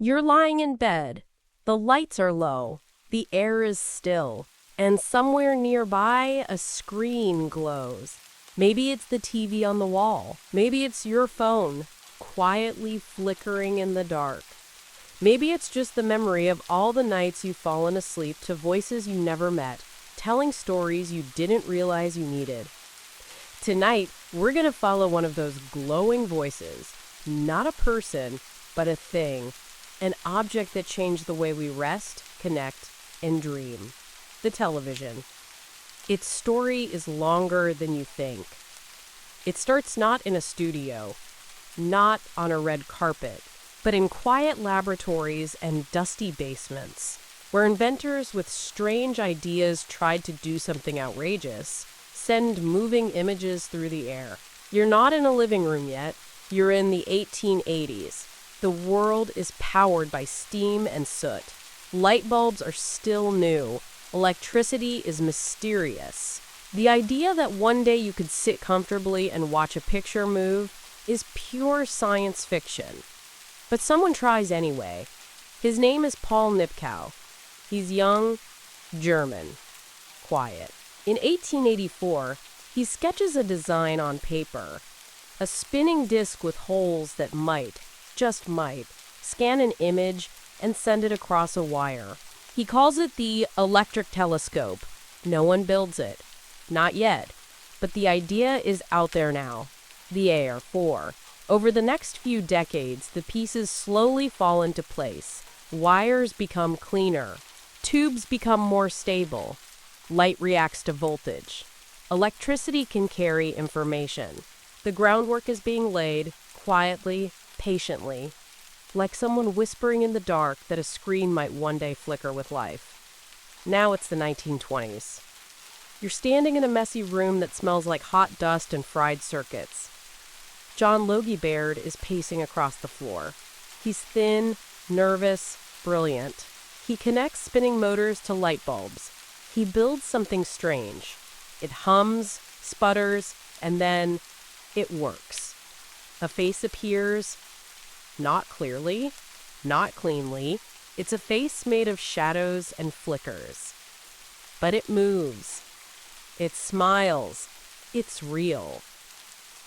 You're lying in bed. The lights are low. The air is still. And somewhere nearby, a screen glows. Maybe it's the TV on the wall. Maybe it's your phone, quietly flickering in the dark. Maybe it's just the memory of all the nights you've fallen asleep to voices you never met, telling stories you didn't realize you needed. Tonight, we're going to follow one of those glowing voices. Not a person, but a thing. An object that changed the way we rest, connect, and dream. The television. Its story is longer than you think. It starts not in a studio, not on a red carpet, but in quiet laboratories and dusty basements, where inventors with strange ideas tried to do something outrageous, send moving images through the air. You're not in a living room yet. You're in the 1880s. The world is powered by steam and soot. Light bulbs are still new. Electricity is mysterious. The idea that one day you could sit comfortably and watch a picture move is pure science fiction. But someone tries anyway. His name is Paul Nipkow. He's young, German, quiet. In 1884, he sketches a design on paper. A spinning disc with holes that might, just might, scan an image and send it across a wire. He calls it the electric telescope. No one builds it. Not yet. But the idea is out there now. The AR-4. Over the next few decades, the pieces slowly fall into place. Wires become cleaner. Tubes become more stable. Light reacts to voltage. Electricity can carry information. The groundwork is being laid, quietly, patiently, like someone whispering in the dark that a screen might one day flicker with life. Now it's the 1920s. You're standing in a messy room that smells like hot dust and fried circuits. John Logie Baird is pacing across the floor. He's thin, nervous, brilliant. He connects spinning motors to light bulbs. He builds something strange. It hums, sputters, and then it works. A face appears, not clearly, not cleanly. It's a face made of shadows and flickers. But it moves. It smiles. It's real.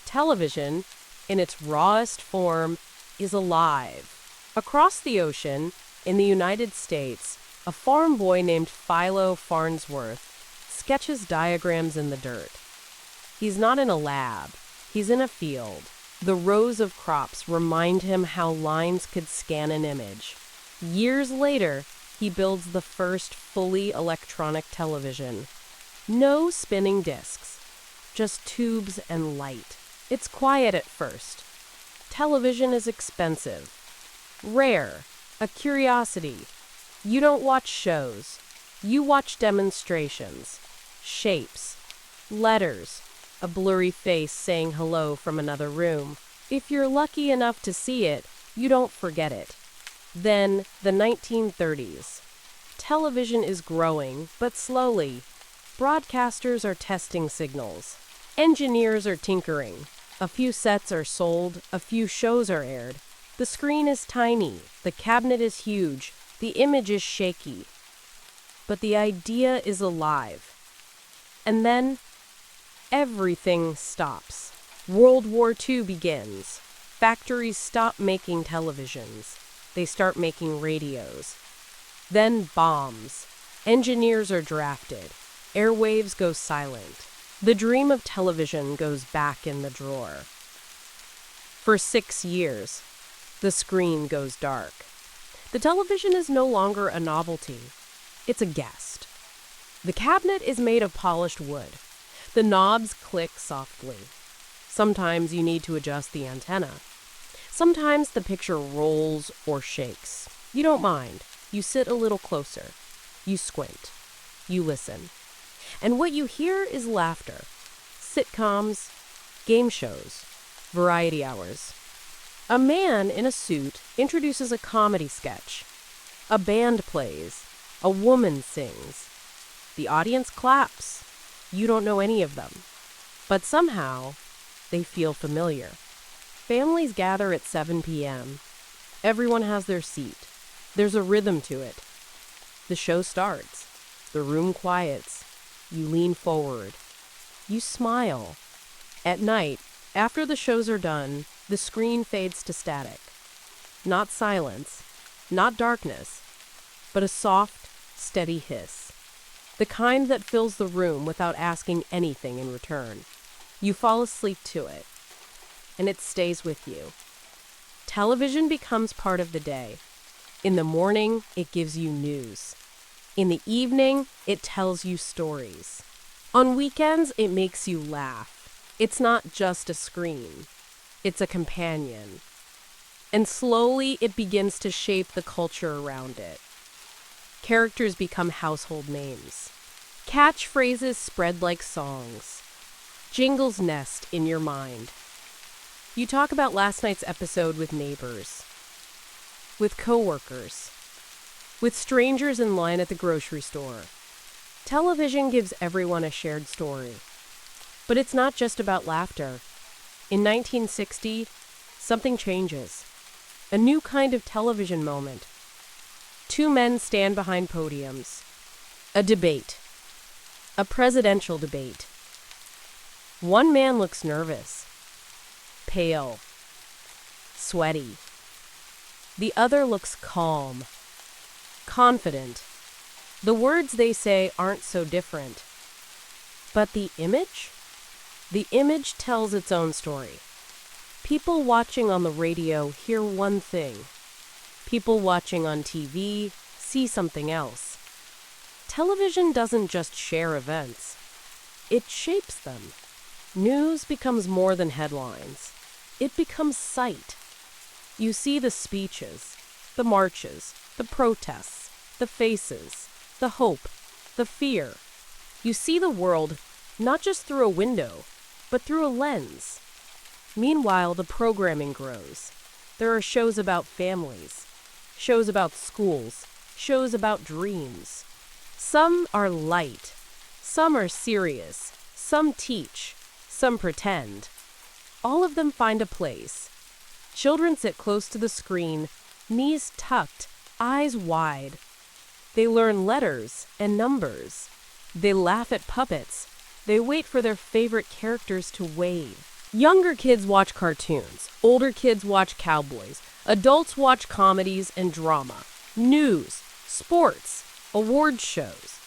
Television, in its rawest form, is alive. Across the ocean, in the United States, a farm boy named Philo Farnsworth sketches diagrams in the dirt. He's not in a lab. He's in a field. The rows of crops remind him how lines could scan an image. Years later, he builds the first fully electronic television. No spinning discs, just tubes and light. It's quiet at first. Television is expensive, rare, a curiosity. You don't watch shows. You watch demonstrations, shapes, letters, a blurry face saying hello from another room. If you're lucky enough to see it, you don't forget it. Then, the 1930s. Television is growing, but slowly. Broadcasters are testing signals. Engineers are tinkering. A few sets are sold, a few shows are aired. The screen is tiny, the cabinet is huge, the image is shaky. But the idea is alive. And then, everything stops. World War II begins. Factories stop making televisions. They start making radios. Then bombs. Engineers are drafted. Airwaves go silent. The dream of television goes back in the drawer. For 6 years, the screen goes dark. The television is no longer a novelty. It's a guest. The cabinet is made of polished wood. The knobs click softly. Sometimes you need to adjust the antenna. Sometimes the picture rolls or shakes. You don't mind. You sit a little closer. You squint. You listen. And what you hear is laughter. Sitcoms, game shows, variety hours. A man in a suit introduces a comedy sketch. A band plays. A woman sings. The audience claps. You don't know any of them. But somehow, they feel familiar. Families gather at 7 p.m. Everyone has their seat. There's a rhythm to it. The show starts. The room quiets. You lean forward. You smile. At night, after the shows are done, the screen fades to static. Not silence, not darkness, but a soft, steady hiss. The kind that fills the room without asking anything in return. You fall asleep to it, and it stays with you. Television becomes part of the day. In the morning, it gives you news. In the evening, it tells you stories. On weekends, it makes you laugh. It's not just a screen. It's a companion. And slowly, it begins to shape the culture around it. Characters become household names. Catchphrases spread like songs. Jingles nest in your mind. You talk about last night's episode with neighbors, with coworkers, with strangers in line at the grocery store. Television gives everyone a shared story. But it's not just about laughter. In 1960, something changes. A new kind of television moment. Two men stand behind podiums. A debate. A presidential debate. One man looks nervous, pale, sweaty. The other looks calm, confident. The words they say aren't so different. But the image? The image tells its own story. People watching on the radio hear one thing. People watching on TV see something else. Television doesn't just share events. It shapes them. News becomes more than headlines. It becomes sight. You see the speeches, the marches, the protests, the faces, the hope, the fear. You see the world not just through a window, but through a lens. Meanwhile, the programming grows. There are shows about families, shows about schools, shows about dreams. Some are light, some are serious, some teach, some pretend. All of them find a place. Children sit close to the screen, knees tucked, eyes wide. They learn letters and numbers. They laugh at puppets. They wait for their favorite characters to wave. Younger kids watch cartoons. Older kids watch cowboys. Adults watch comedies and drama. News, sports, award shows.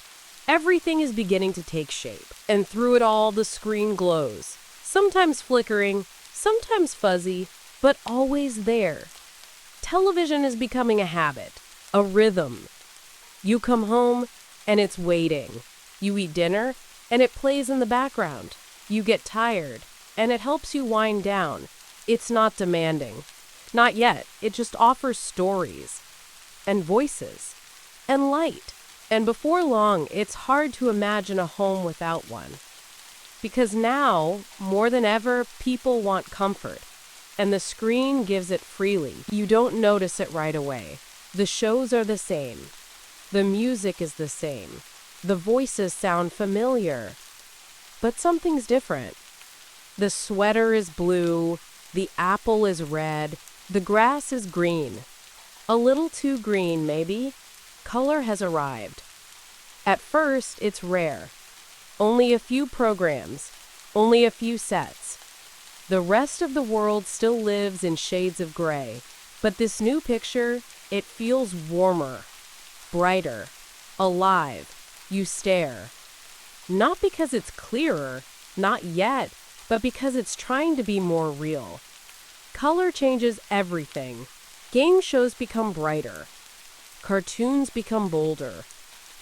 Everything is beginning to take shape. And through it all, the screen glows. Sometimes flickering, sometimes fuzzy, but always there. Television is becoming a habit, a rhythm. You come home, and it's waiting. You eat dinner, and it plays in the background. You get tired, and it helps you wind down. It's not demanding. Not yet. It just offers stories, and voices, and light. And before long, it's hard to imagine a home without one. Because now, more than ever, people want comfort. And the screen gives it freely. You don't notice it right away. The shows are the same. The music is the same. The voices sound familiar. But something's different. The sweater is blue. The apple is red. The grass is green. A little too green, maybe. Color has arrived. At first, it's rare. Only a few programs. Only a few sets. The rest of the world still lives in shades of gray. But this new picture, it feels warmer, brighter, alive. You stare. Not because it's clearer, not yet, but because it's trying to be more real. Color changes everything. Game shows become brighter. Cartoons become bolder.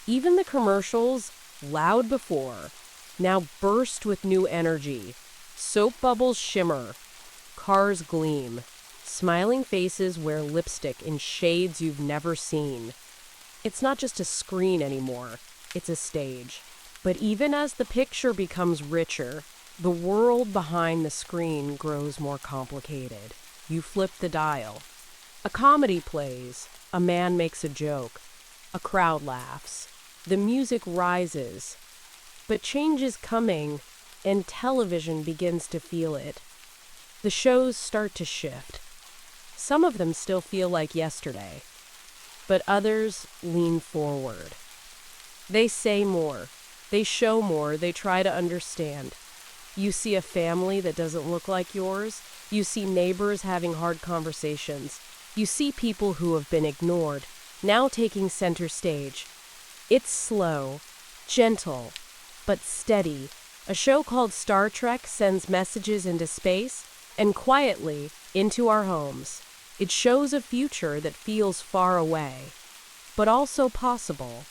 Even the commercials, loud before, now burst with new energy. Soap bubbles shimmer. Cars gleam. Smiling faces wear lipstick in shades you've never seen. It's not just a screen anymore. It's a stage. But even as the picture becomes richer, the world behind the screen grows more complicated. You flip the dial. A comedy plays. A man makes a joke. A crowd laughs. The music rises. But change is coming, and television begins to feel it. The shows start to shift. Some of them still feel like yesterday, but others lean forward. They say more, they show more, they try to understand. You see a family that doesn't look like yours. You see neighbors having hard conversations. You see people who have been ignored, now taking center stage. It's slow, gentle, but steady. A show called Star Trek sends messages into space and quietly into our homes. It shows a future that feels far away, but also possible.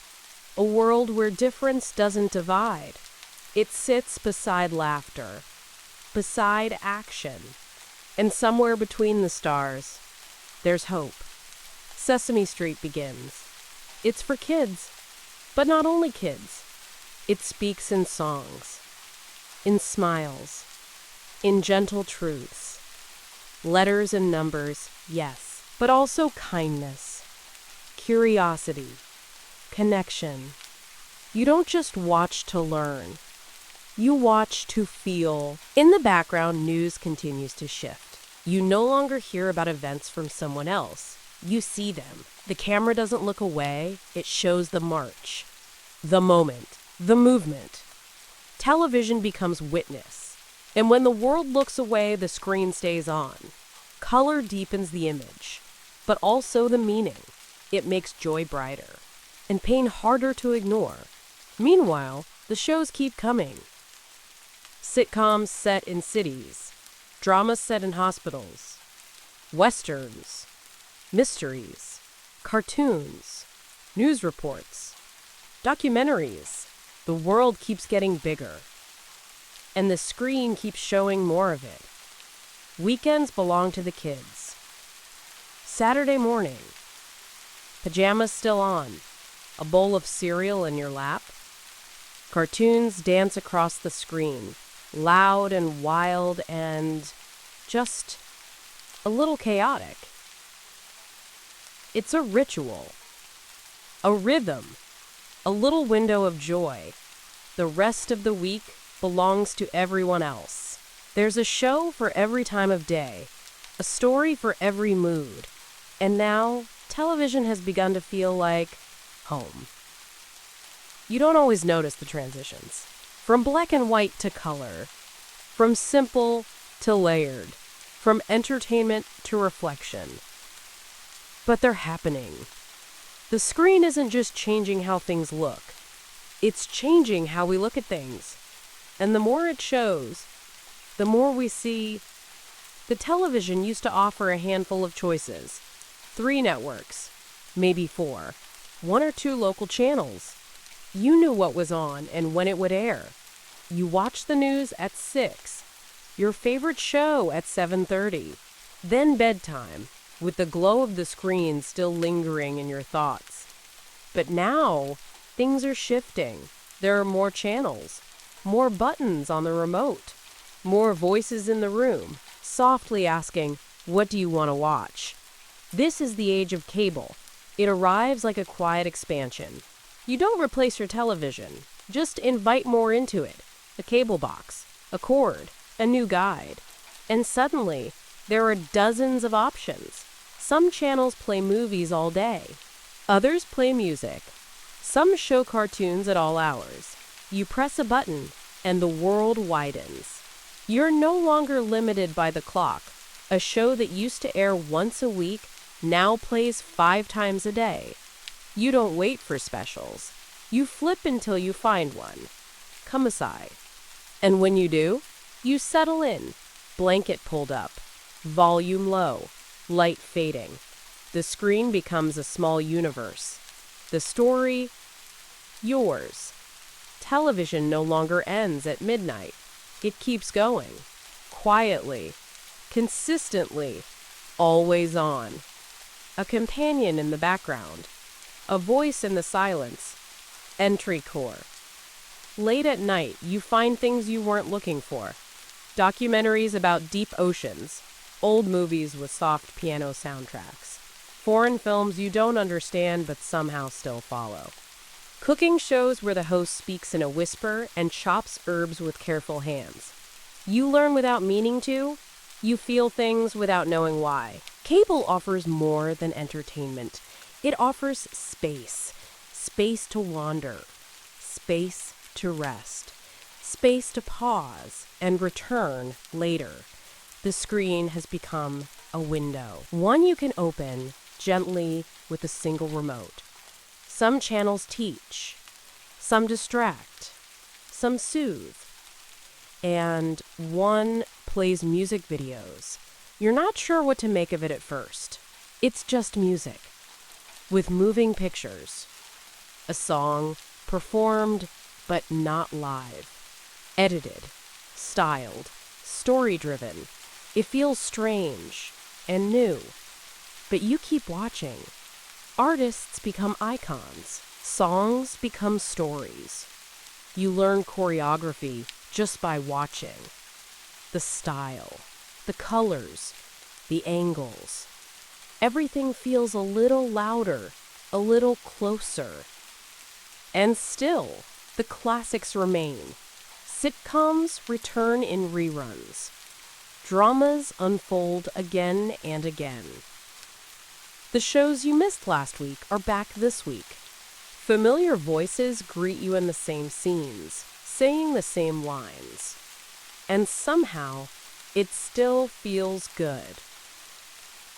A world where difference doesn't divide. It sits beside laughter, beside action, and somewhere between the stars, there's hope. Sesame Street begins. It's for kids, but not only kids. It speaks in songs, in smiles, in gentle truths. Letters and numbers, yes, but also kindness, curiosity, connection. You don't just watch to learn. You watch to feel. In the background, news continues to shift. You no longer hear about events from someone else. You see them. The camera doesn't look away. It shows the march, the moment, the movement. Television becomes witness. And when the world looks away, the screen stays on. Color deepens the image, but also the meaning. It makes joy brighter and pain harder to ignore. Meanwhile, the shows keep coming. Sitcoms set in cities, dramas set in hospitals, westerns, mysteries, cartoons, news reports, documentaries. The world keeps getting bigger, and the screen keeps showing more of it. Weekends belong to the kids. Saturday morning, pajamas still on, a bowl of cereal in your lap. Cartoons dance across the screen, loud and wild and just a little chaotic. It's a ritual, a rhythm, a little window of joy. The rest of the week belongs to everyone else. There's a show for every time of day, a story for every mood. And now, television has begun to feel like home. You don't always notice the transitions. From black and white to color, from simple to layered, from entertainment to reflection. But they're happening. The screen isn't just changing how things look. It's changing how we look at things. And the more it shows, the more we see. The television used to offer a handful of choices. 3 networks, maybe 4. 1 or 2 local channels. You knew what was on and when it would air. You watched the news at 6. Your favorite show at 7:30. Then bedtime, with the glow of the screen still lingering in your thoughts. But now, things are shifting. There are more channels, more buttons on the remote, more voices in the room, softly asking, "What do you want to watch?" This is the age of cable. It arrives like a quiet expansion. You don't replace your television, just invite more into it. A cable box, a cord, a new guide. And suddenly, there are dozens of options. Some channels play movies all day. Others play music. Some show cartoons at all hours. You press a button, and the world widens. You're no longer limited by the clock. A show that used to air once a week now plays 5 times a day. You don't wait for specials. You flip until you find one. Kamasai. And when you do, you settle in, blanket pulled up, volume low, light fading. The screen becomes a small universe. The story, yours. Television no longer ends at midnight. It keeps going, quietly, consistently, always on. A companion in the background, a voice in the silence. Entry core. Late at night, you find things you weren't looking for. Documentaries about deep oceans, old movies with soft piano soundtracks, foreign films you don't understand but somehow still follow. Cooking shows where the host speaks in a whisper and chops herbs with careful hands. You learn without meaning to. You feel things without knowing why. Cable offers more than entertainment. It offers space, space to wander, space to rest, space to pause and return later. The screen has become a window, one you can open gently with a single remote. Some channels teach, some distract, some soothe, and one plays music videos. You're not sure what to make of it at first. It's just music, with moving pictures. A song performed, but not live. Edited, styled, story-driven. It feels strange and new, but you keep watching. Artists become icons. Songs become stories. You learn choreography just by watching. The style, the colors, the angles. Everything feels a little louder, a little closer. And still, the classics remain. Sitcoms return in reruns. Dramas unfold again and again. The shows you missed last week are back this week. Familiar voices greet you in the same scenes, saying the same lines. And somehow, it still feels good.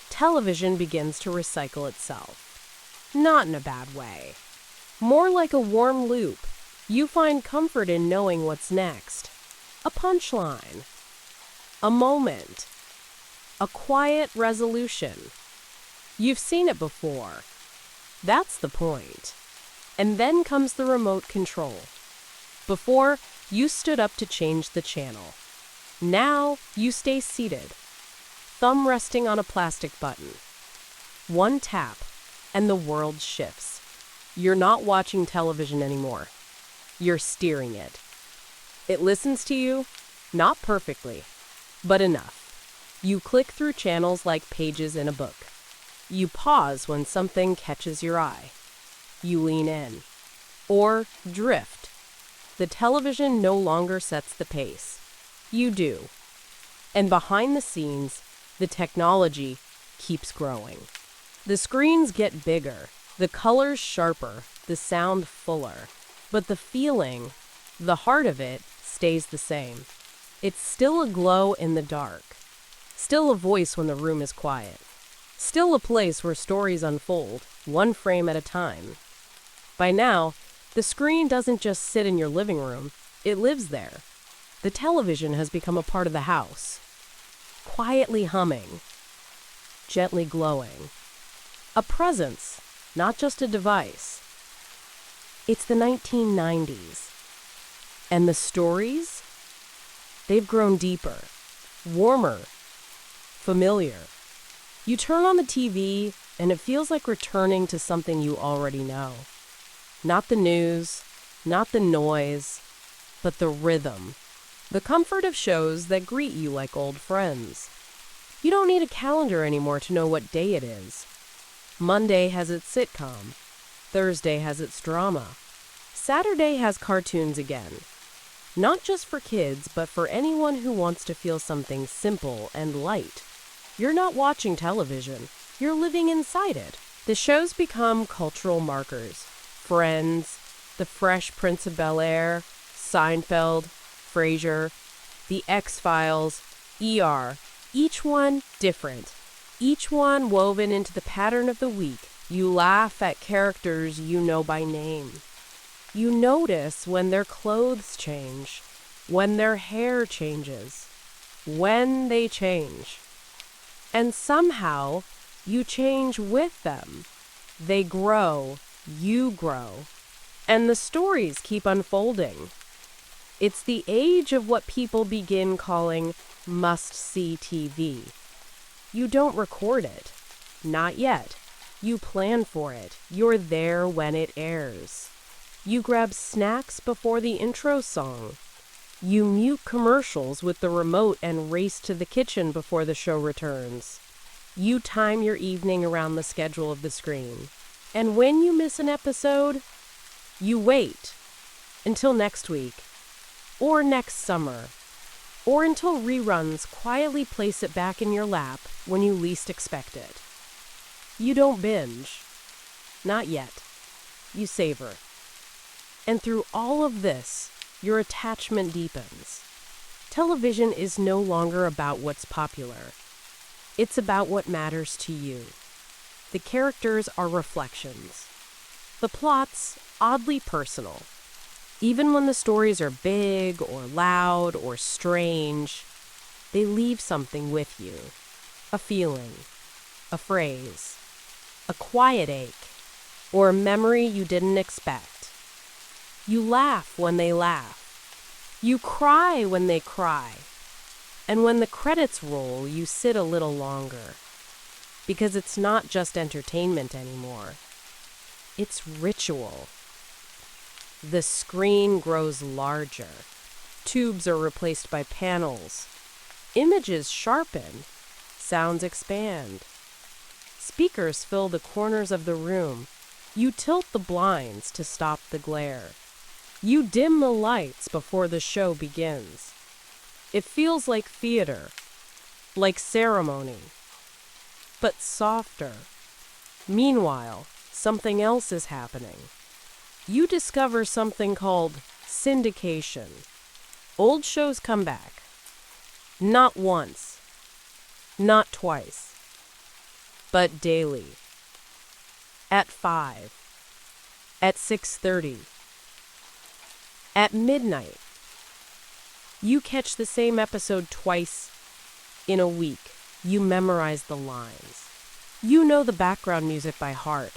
Television begins to recycle itself. Not in a bad way. More like a warm loop. You find comfort in knowing what's next. A punchline. A moment. A quiet resolution. You've seen it before. That's the point. And then comes the remote control. Before, you stood up to change the channel. Now, you stay seated, thumb resting on a plastic button. One tap, and the world shifts. You're not watching television anymore. You're steering it. It listens to you, not perfectly, but enough. You click through channels like pages in a book. You pause when something catches your eye. You lean in. Or drift. The television no longer sets the pace. You do. And behind the scenes, the technology keeps growing. The screens get bigger, the colors sharper, the sound fuller. But the feeling, the heart of it, stays the same. It's still a glow in the dark. Still a voice when the room is quiet. Still a place where stories unfold, one frame at a time. By now, the screen doesn't just sit in your living room, it lives there. The television has become a part of the house. Quietly humming, gently glowing. A presence, not just a device. It's the 1990s. And the stories? They've grown deeper, warmer, familiar. You turn on the TV, and it feels like returning to something you already know. Not the news, not the noise, but the rhythm. The comfort of shows that greet you like old friends. You don't need a calendar anymore to know what day it is. Monday has its sitcom. Thursday has its drama. Saturday has cartoons again. Not just for kids, but for anyone who wants to feel something simple and light. You're not watching television. You're living inside it. The shows become cultural markers. Friends, The Fresh Prince of Bel-Air, Seinfeld, Frasier, The X-Files, ER. Each one different. Each one woven into the pattern of the week. You laugh at characters you know by name. You notice when their clothes change, when their hair changes, when they change. And somehow, you change with them. They grow, you grow, and the stories keep unfolding. It's the age of what people begin calling must-see TV. You don't record it. Not yet. You plan for it. You're there when it airs. You grab snacks before the intro song. You mute commercials with the remote and race to the kitchen before the show returns. You time your evening around the schedule of the screen. And when you miss an episode, you wait until next week or next summer or until reruns quietly place it back in your lap when you least expect it. You don't binge. Not yet. You savor. And through all of this, your attachment deepens. Television is no longer about what's popular. It's about what matters to you. The characters are reflections. The plot's oddly personal. Even when the stories are big or loud or strange, they leave something with you. A feeling, a phrase, a quiet ache, or a memory you didn't expect. You laugh when they laugh. You cry when they cry. And when the credits roll, you sit a little longer. Because it's not just entertainment anymore. It's ritual. The screen grows larger. Tubes are replaced by panels. Images sharpen. Sounds expand. Speakers fill the corners of the room. You tilt the blinds to stop the glare. You dim the lights before the show begins. It feels like theater, like ceremony, but softer. Meanwhile, something else is happening. You discover something called syndication. Old shows come back. Not once, not twice, but daily. At 5, at 6:30, at midnight. You catch the same episode twice in a week. You memorize the lines. You know the background music by heart.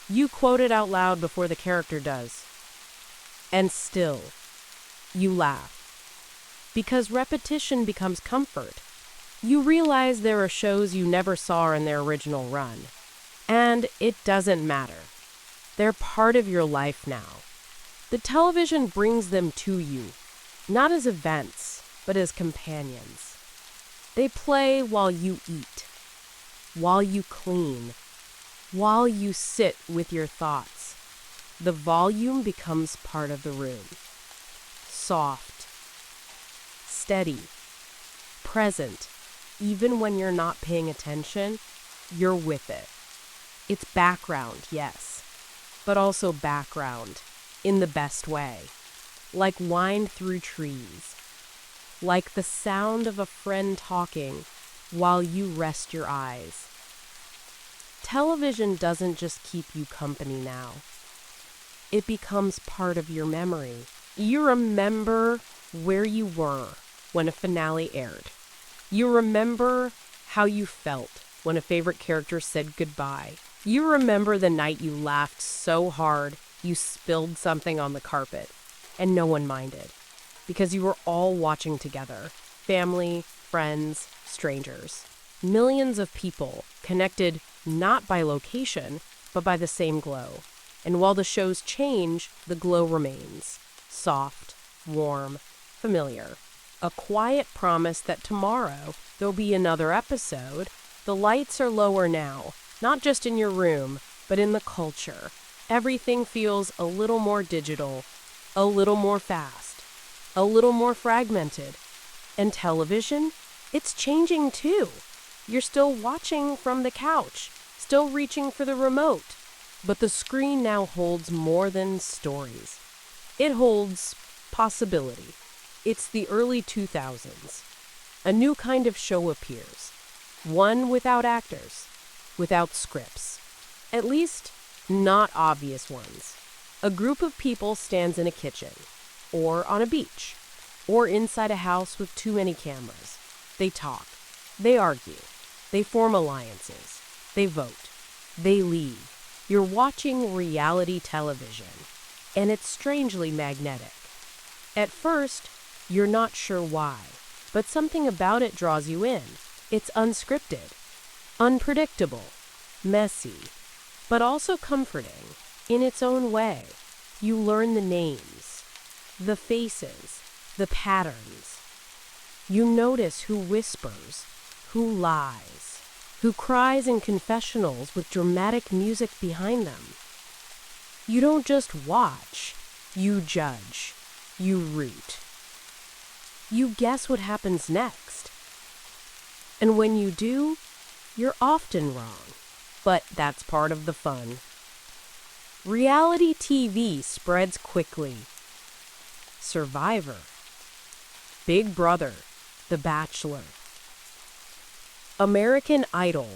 You quote it out loud before the character does. And still, you laugh. Because repetition becomes comfort. You realize there are shows you never saw in their original run. And it doesn't matter. They're part of your life now. The television brings them to you, not as events, but as companions. They play while you eat, while you clean, while you sit with your thoughts. The volume becomes part of the room. Soft, steady, present. Even when you're not paying attention, you're with it. It's background, yes, but also background in the best way. Like wind through trees. Like the sound of a friend talking while you rest your eyes. Television doesn't just keep you company now. It becomes part of your memory. You remember where you were when a finale aired. You remember how you felt when a favorite character said goodbye. You remember the night you laughed so hard you spilled something on the carpet, and no one minded, because you were all watching together. Family, friends, strangers. Millions of people connected not by location, but by the same glow. And while the shows change, the glow remains. Soft, warm, familiar. A quiet promise that tomorrow there'll be another episode. The lights are lower now, not just in your room, but in the culture. Everything feels a little more digital, a little more fast, a little more fragmented. And television? It's changing too. You're still watching from the couch, still reaching for the remote. But the screen now holds more than stories. It holds possibility. It's the early 2000s. A new kind of show appears. One without actors, without scripts. At least, not obvious ones. A group of people stands in a kitchen, or on a beach, or inside a house with too many cameras. They talk, they argue, they form alliances, they vote, they leave. You're watching reality television, and it's strangely magnetic. At first, you're not sure why, but something about it draws you in. It's unscripted, unpredictable, messy, but also comforting in its own way. You learn the names, the faces, the patterns. You notice who whispers, who lies, who cries in confessionals with dramatic music behind them. You don't just watch, you judge, you root. You guess what happens next. And when you do, you're often wrong. But that's part of the fun. Reality TV spreads quickly. Survivor, Big Brother, The Bachelor, American Idol.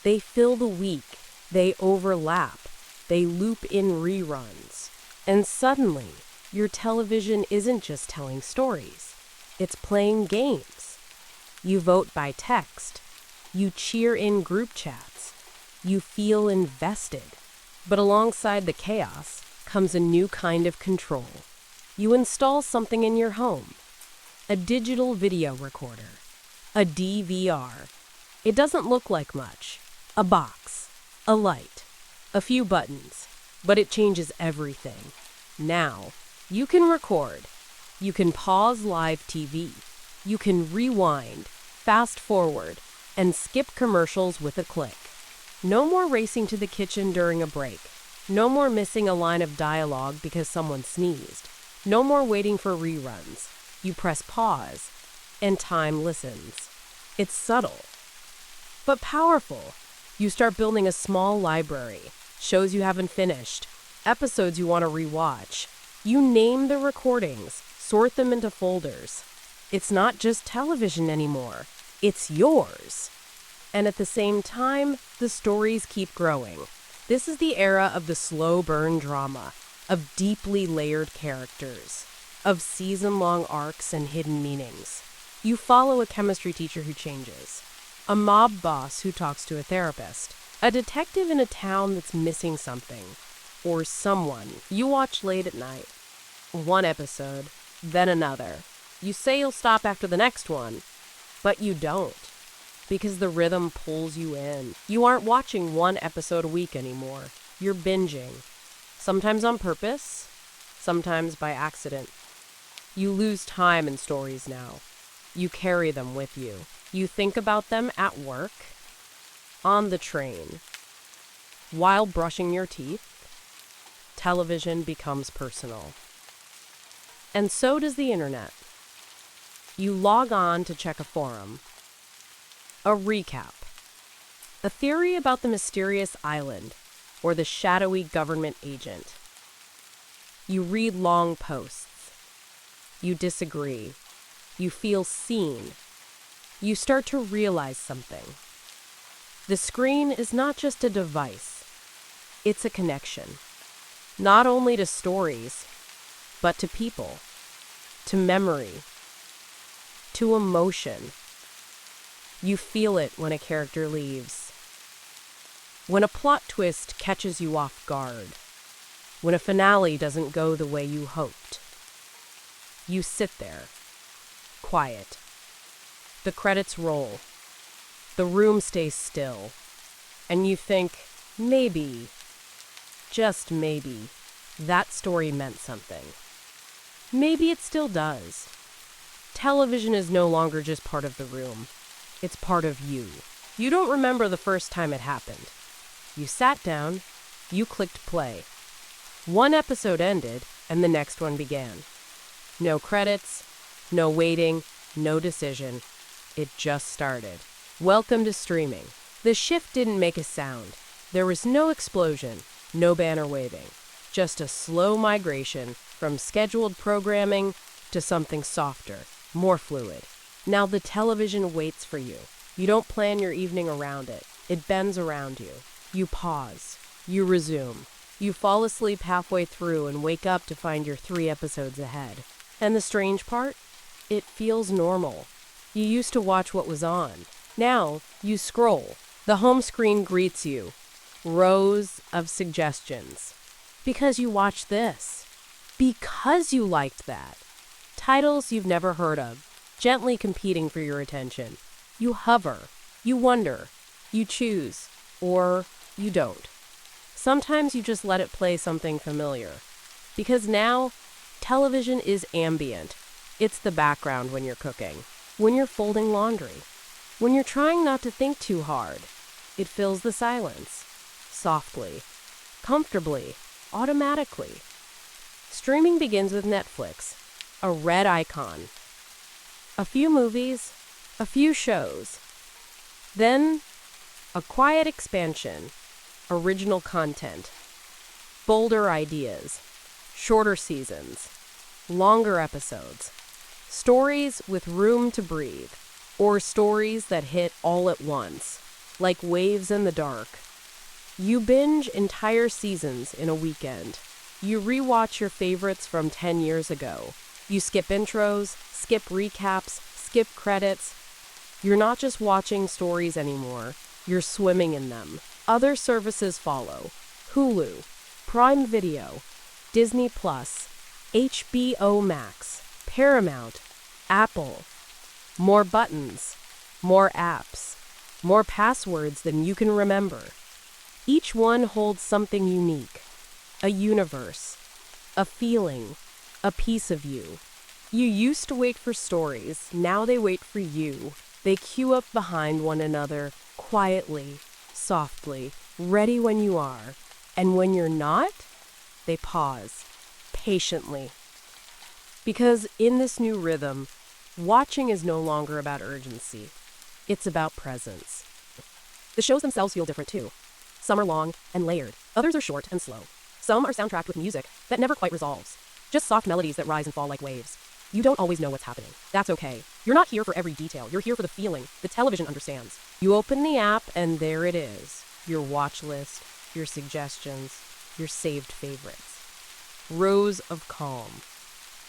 They fill the week. They overlap. They loop in reruns. And suddenly, your television isn't just telling stories. It's playing games. You vote by text. You cheer in group chats. You feel invested. But alongside the chaos comes a new kind of control. You install something in your home. A digital video recorder. A DVR. It doesn't look like much. A box. A light. A few buttons. But it changes everything. Now, you can record. You can pause live TV. You can rewind, fast forward, and skip commercials with a click. No more racing to the kitchen during a break. No more missing a line of dialogue because someone sneezed. No more waiting for reruns. You press pause, and time listens. It's subtle, but powerful. You start building a small library, shows you haven't finished, episodes you want to rewatch. You name the recordings, sort them into folders. It's not just television anymore. It's yours. And at the same time, the stories keep growing. This is the era of the slow burn drama, of deeply layered characters, of season-long arcs and hidden meanings. You follow a chemistry teacher who changes, a mob boss who talks to a therapist, a detective in a town that's missing something, or someone. You watch late at night. One episode, then another. You say you'll stop after the next one, but you don't. Because the rhythm pulls you in. You aren't watching one episode a week anymore. You're binging. Sometimes on purpose, sometimes by accident. You lose time in stories now. You carry them with you. You think about them at work, on the train, while brushing your teeth. Television becomes personal. And so does the internet. You log on to check a forum, a recap, a theory about the mysterious island or the shadowy government agent. You read long posts. You disagree. You feel seen. You start to realize something. The screen is not just a device. It's a connection. Not only to stories, but to people, to memory, to emotion. You feel it when a character leaves. When a plot twist catches you off guard. When a finale doesn't go the way you hoped. You sit there, quiet. The credits roll. The room stays still. And you think, maybe, just maybe, that story meant something. Maybe it still does. Television is no longer just part of the room. It's part of you. You don't remember the first time it happened. You sat down, you clicked play. One episode ended, and the next one began. No credits, no waiting, no decision. It just started. Welcome to streaming. The shift didn't make a sound. There was no explosion, no banner waving. Just a slow migration from scheduled programming to something softer, more fluid. Now the television waits for you. You don't plan your evening around it. It bends around you. You pause. You resume. You fall asleep halfway through and wake up to find you're 3 episodes ahead. And the strange part? It feels normal. You used to watch what was on. Now, you scroll. The home screen greets you. Rows of suggestions. Because you watched this. Because you liked that. Titles you've never heard of, gently competing for your attention. You hover. You wonder. You choose. Or you don't. Sometimes you just let it play something familiar. Because now, television is ambient. It's the background when you're cooking, when you're folding laundry, when you're trying not to think too hard. It fills the silence, softly, comfortably, automatically. Streaming begins with Netflix, a red icon. A few movies, a few shows. Then, a quiet expansion, original content, bolder ideas, shorter seasons, longer episodes, stories with room to breathe, or stories that hit all at once, like waves in the dark. You binge entire seasons in a weekend. You rewatch your favorites from 10 years ago. You skip intros, skip recaps, skip credits. You're not just watching stories anymore, you're swimming in them. Other services follow: Hulu, Prime Video, Disney Plus, HBO Max, Paramount, Apple. More buttons, more apps, more passwords than you can remember. Each one holds something unique, a universe, a feeling, a piece of you. You used to wait for stories, now they wait for you. They queue up behind one another, quietly, softly, ready when you are. And when you're not, they pause, patiently. Because in this new rhythm, watching is no longer about urgency. It's about presence. The shows themselves feel different too. Some are long and layered. Others are short and slow. Some are soundtracked with music that never quite resolves. Just soft melodies that rise and fall like waves. You don't always know what's happening. That's okay. You're not here for every detail. You're here for the feeling. The television understands. You open the app and there it is. Your watch list, your suggestions, your saved favorites. Rows of calm.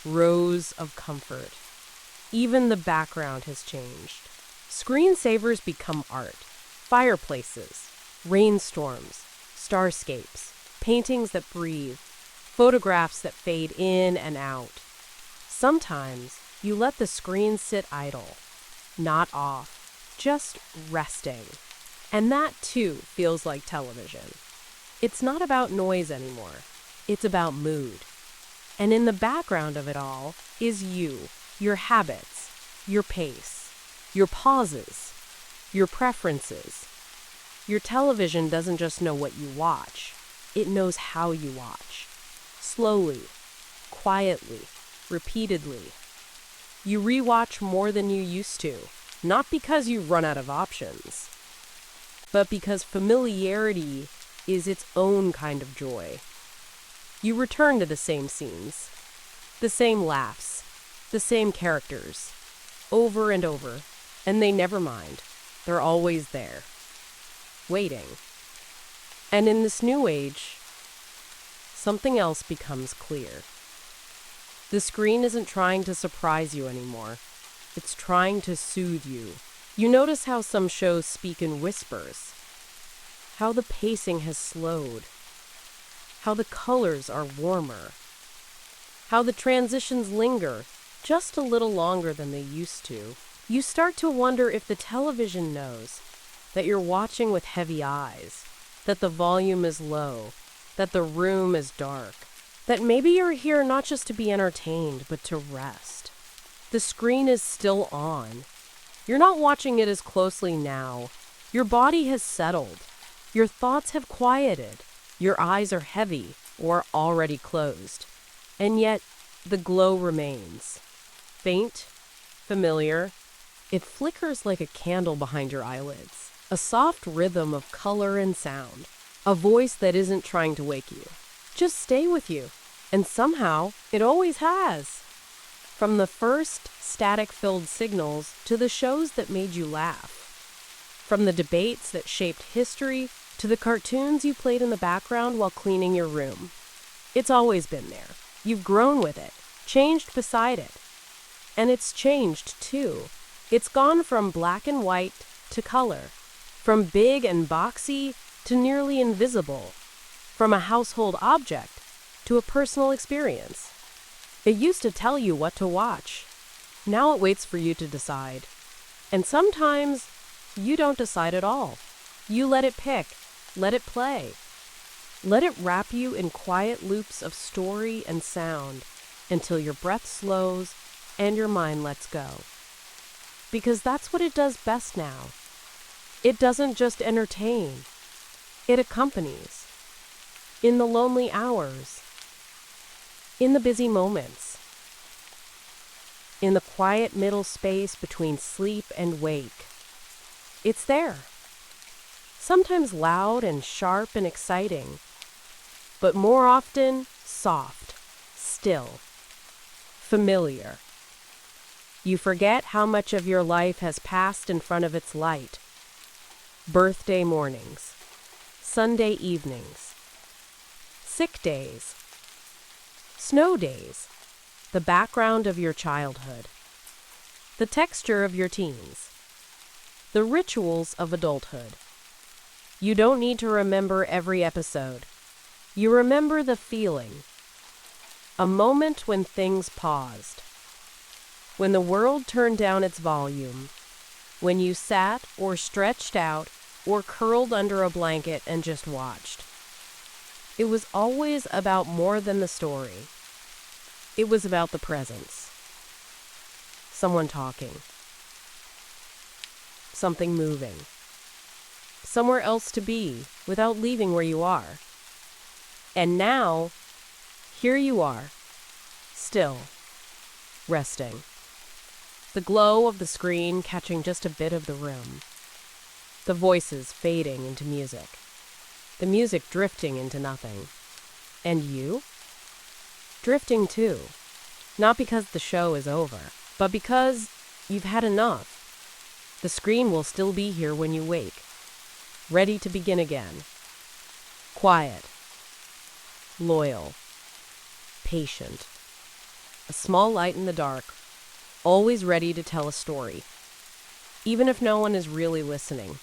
Rows of comfort. Even the background has changed. Screensavers become art. Fireplaces, rainstorms, starscapes, paintings that breathe, photographs that fade in and out. Sometimes you let the screen sit idle, not off, just resting. And that too feels like television. It's not about noise anymore. It's about mood. And in the background of it all is you, your habits, your pace, your pauses, your preferences. Your television doesn't just know what you watch, it knows how you watch. Slowly, quietly, repeatedly. You rewatch more than you used to, not because you've run out of options, but because familiarity is its own kind of joy. You return to the same scenes, the same laughs, the same characters, over and over, and they never mind. They're always there, waiting. And in this new age, something else becomes clear. The screen isn't trying to surprise you anymore. It's trying to soothe you. You notice how some shows speak in whispers, how the pacing has slowed, how the colors are warmer, how the transitions linger just a little longer than they used to. You start to wonder if the television knows that you're watching with heavy eyes, that the volume is low, that the room is dark, that maybe you're here not just to be entertained, but to rest. The screen is still on. You're not watching it as closely now. Your body has settled. Your thoughts have quieted. Your eyes are heavy or already closed. And yet, the glow remains. Faint, familiar. It flickers like a candle behind your eyelids. A soft rhythm of color and sound. A voice that isn't trying to wake you. Just stay with you. And somehow, it always has. From the first static-filled signals to the shows that made you laugh. From the debates that shaped history to the cartoons you played in the background while cleaning your room. It's always been there. You've grown with it, changed beside it. And it's changed, too. It's gone from black and white to color, from big and boxy to nearly invisible, from a household object to a personal experience. It used to tell you what to watch. Now it waits for you to decide. And sometimes you don't decide at all. You let it pick, let it play. Let it wrap you in quiet loops of story and sound until your breath slows and your mind lets go. Because that's what it does best now. It doesn't just entertain. It accompanies. In the lonely hours. In the busy moments. in the quiet middle space between sleep and wake. It's there. Sometimes loud and sharp and exciting, but more often soft, still, familiar. You forget how much of your life has passed in front of its light. Birthday mornings, Sunday evenings, sick days, snow days, the background of your childhood, the texture of your teens, the rituals of adulthood. You don't need to remember every episode. You remember the feeling. A moment when things paused. When the world turned down its volume. When you sat or stretched out or curled under a blanket and just watched. It was always about more than the story. It was about the presence. Someone talking. Something moving. Somewhere else to be without leaving where you are. And now, here you are, still, resting. The glow of the screen catching just a bit of the room. The voices fading into music. The music drifting into nothing. And you? Drifting too. Not because the show is over, but because you've had enough. The screen will still be here when you wake. Ready to begin again. Quiet. Loyal. Patient. A small light in the dark. Always ready to tell a story. Even if no one is really listening.